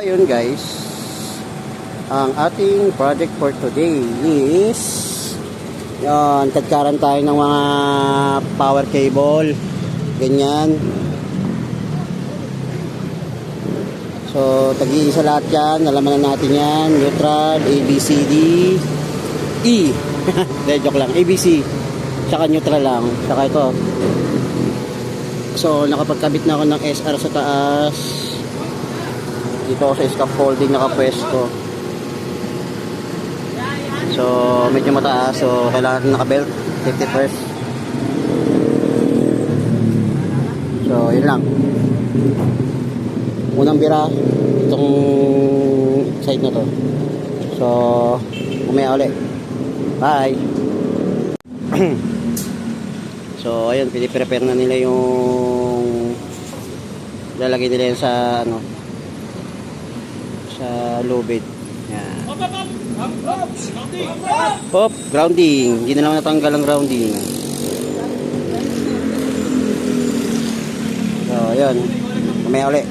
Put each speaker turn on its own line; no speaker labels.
Ayun guys, ang ating project for today is yan, tadkaran tayo ng mga power cable, ganyan. So tag-iisa lahat yan, nalaman na natin yan, neutral, ABCD, E. Joke lang, ABC tsaka neutral lang, tsaka ito. So nakapagkabit na ako ng SR sa taas. Dito ako sa scaffolding nakapwesto. So medyo mataas, so kailangan nakabelt, safety first. So yun lang. Unang bira itong side na to. So umaya ulit. Bye. So ayun, piniprepare na nila yung lalagay nila yan sa ano, sa lubid. Yan. Hop, grounding. Hindi na lang natanggal ang grounding. So ayun, umaya ulit.